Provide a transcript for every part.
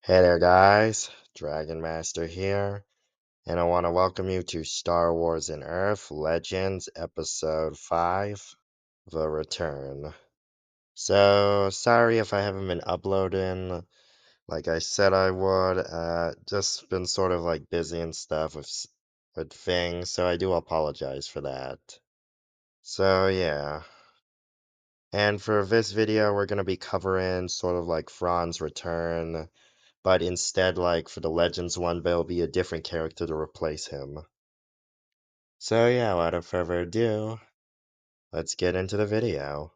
Hey there, guys. Dragon Master here, and I want to welcome you to Star Wars in Earth Legends Episode 5 The Return. So, sorry if I haven't been uploading like I said I would. Just been sort of like busy and stuff with things, so I do apologize for that. So, yeah. And for this video, we're going to be covering sort of like Thrawn's return. But instead, like for the Legends one, there'll be a different character to replace him. So yeah, without further ado, let's get into the video.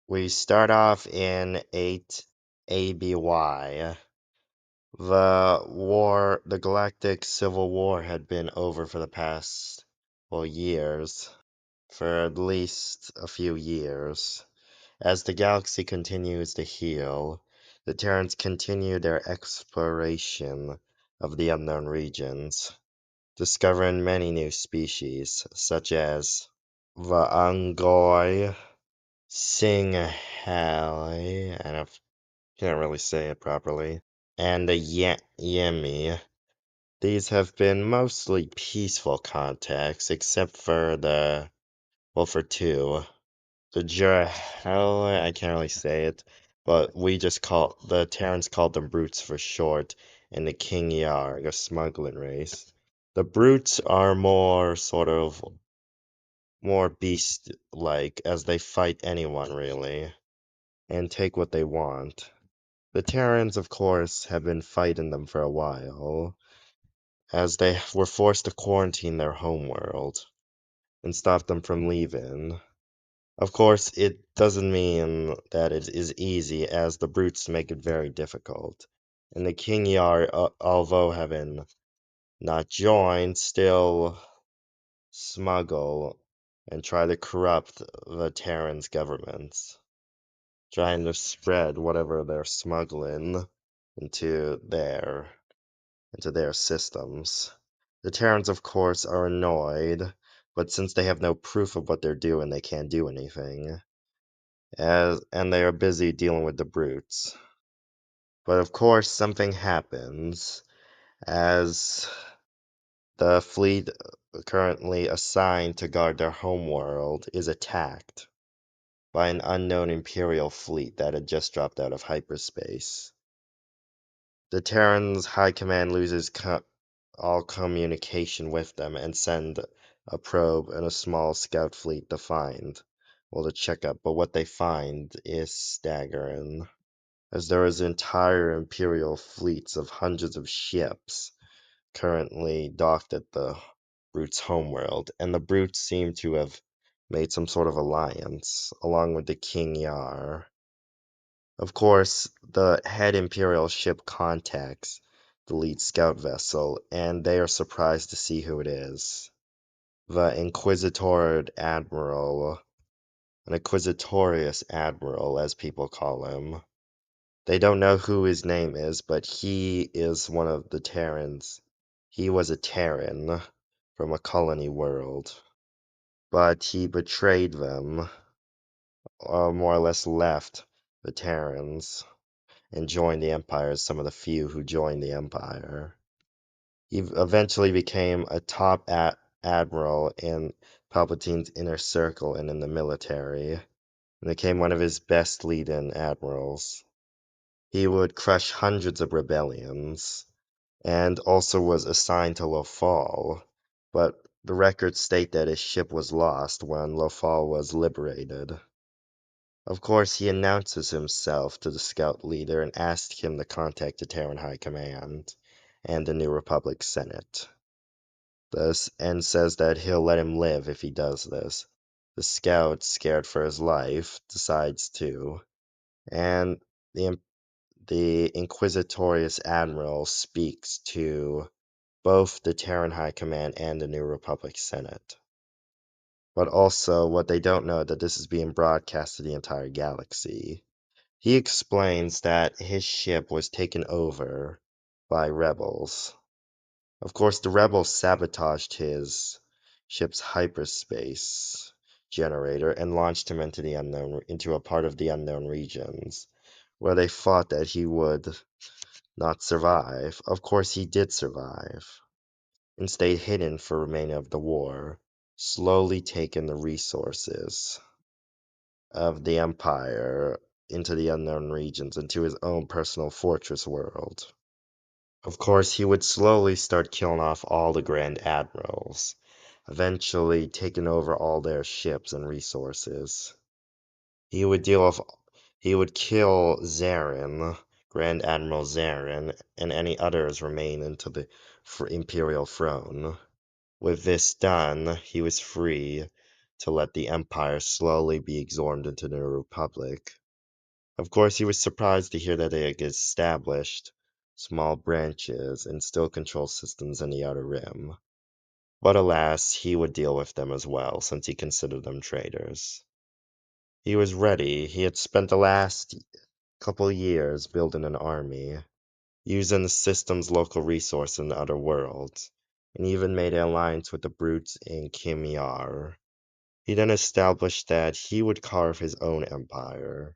We start off in 8 ABY. The Galactic Civil War had been over for the past, well, years. For at least a few years. As the galaxy continues to heal, the Terrans continue their exploration of the unknown regions, discovering many new species, such as the Ungoi, Singhali, can't really say it properly, and the Yemi. These have been mostly peaceful contacts, except for for two. The Jurahela, I can't really say it, but the Terrans called them brutes for short, and the King Yarg, a smuggling race. The brutes are more beast-like, as they fight anyone, really, and take what they want. The Terrans, of course, have been fighting them for a while, as they were forced to quarantine their homeworld and stop them from leaving. Of course, it doesn't mean that it is easy, as the brutes make it very difficult. And the King Yar, although having not joined, still smuggle and try to corrupt the Terran's governments, trying to spread whatever they're smuggling into their systems. The Terrans, of course, are annoyed, but since they have no proof of what they're doing, they can't do anything. And they are busy dealing with the brutes. But of course, something happens as the fleet currently assigned to guard their homeworld is attacked by an unknown Imperial fleet that had just dropped out of hyperspace. The Terran's high command loses all communication with them and send a probe and a small scout fleet to check up, but what they find is staggering, as there is entire Imperial fleets of hundreds of ships currently docked at the Brute's homeworld, and the Brutes seem to have made some sort of alliance, along with the King Yar. Of course, the head Imperial ship contacts the lead scout vessel, and they are surprised to see who it is. The an Inquisitorious Admiral, as people call him. They don't know who his name is, but he is one of the Terrans. He was a Terran from a colony world, but he betrayed them, or more or less left the Terrans, and joined the Empire as some of the few who joined the Empire. He eventually became a top admiral in Palpatine's inner circle and in the military, and became one of his best lead-in admirals. He would crush hundreds of rebellions, and also was assigned to Lothal, but the records state that his ship was lost when Lothal was liberated. Of course, he announces himself to the scout leader and asks him to contact the Terran High Command and the New Republic Senate. And says that he'll let him live if he does this. The scout, scared for his life, decides to, and the Inquisitorious Admiral speaks to both the Terran High Command and the New Republic Senate. But also, what they don't know is that this is being broadcast to the entire galaxy. He explains that his ship was taken over by rebels. Of course, the rebels sabotaged his ship's hyperspace generator and launched him into a part of the unknown regions, where they thought that he would not survive. Of course, he did survive and stayed hidden for the remainder of the war, slowly taking the resources of the Empire into the unknown regions, into his own personal fortress world. Of course, he would slowly start killing off all the Grand Admirals, eventually taking over all their ships and resources. He would deal with, he would kill Zarin, Grand Admiral Zarin, and any others remaining to the Imperial throne. With this done, he was free to let the Empire slowly be absorbed into the Republic. Of course, he was surprised to hear that they had established small branches and still control systems in the Outer Rim. But alas, he would deal with them as well, since he considered them traitors. He was ready. He had spent the last couple years building an army, using the system's local resource in the other worlds, and even made an alliance with the brutes in Kimyar. He then established that he would carve his own empire,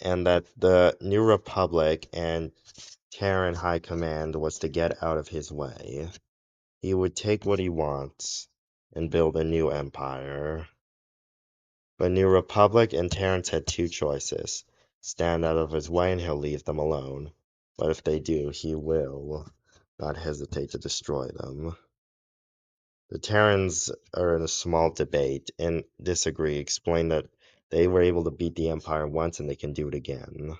and that the New Republic and Terran High Command was to get out of his way. He would take what he wants and build a new empire. But New Republic and Terrans had two choices: stand out of his way and he'll leave them alone. But if they do, he will not hesitate to destroy them. The Terrans are in a small debate and disagree, explain that they were able to beat the Empire once and they can do it again.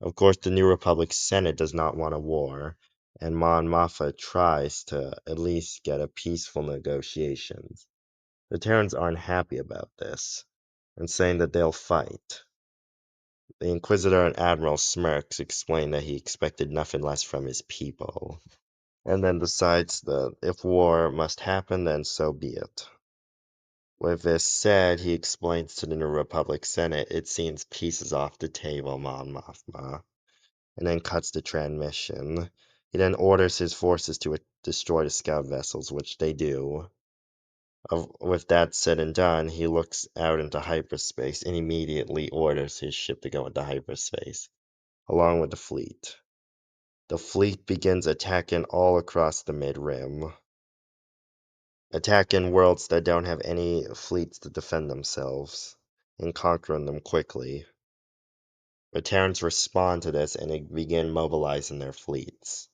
Of course, the New Republic Senate does not want a war, and Mon Mothma tries to at least get a peaceful negotiations. The Terrans aren't happy about this, and saying that they'll fight. The Inquisitor and Admiral smirks, explain that he expected nothing less from his people, and then decides that if war must happen, then so be it. With this said, he explains to the New Republic Senate it seems peace is off the table, Mon Mothma, and then cuts the transmission. He then orders his forces to destroy the scout vessels, which they do. With that said and done, he looks out into hyperspace and immediately orders his ship to go into hyperspace, along with the fleet. The fleet begins attacking all across the mid-rim, attacking worlds that don't have any fleets to defend themselves, and conquering them quickly. The Terrans respond to this and begin mobilizing their fleets,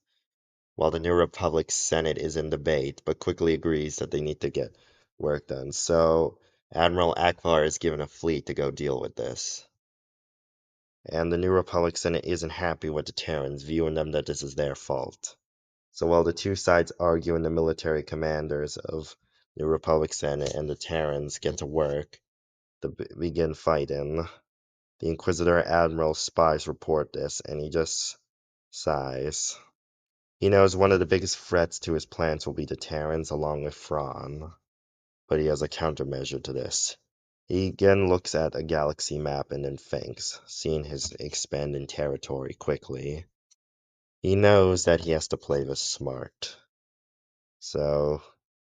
while the New Republic Senate is in debate, but quickly agrees that they need to get work done. So Admiral Akbar is given a fleet to go deal with this. And the New Republic Senate isn't happy with the Terrans, viewing them that this is their fault. So while the two sides argue and the military commanders of the New Republic Senate and the Terrans get to work to begin fighting, the Inquisitor Admiral spies report this, and he just sighs. He knows one of the biggest threats to his plans will be the Terrans along with Thrawn, but he has a countermeasure to this. He again looks at a galaxy map and then thinks, seeing his expanding territory quickly. He knows that he has to play this smart. So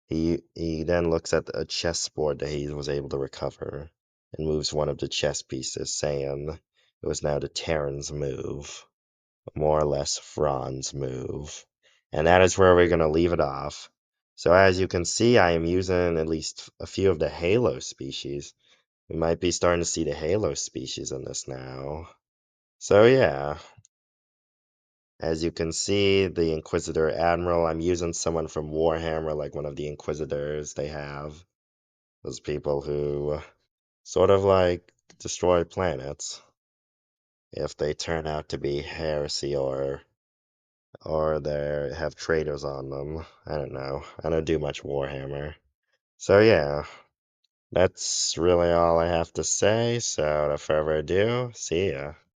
he then looks at a chessboard that he was able to recover and moves one of the chess pieces, saying it was now the Terran's move, more or less Thrawn's move. And that is where we're going to leave it off. So as you can see, I am using at least a few of the Halo species. We might be starting to see the Halo species in this now. So yeah, as you can see, the Inquisitor Admiral, I'm using someone from Warhammer, like one of the Inquisitors they have. Those people who sort of like destroy planets if they turn out to be heresy or they have traitors on them. I don't know. I don't do much Warhammer. So yeah, that's really all I have to say. So without further ado, see ya.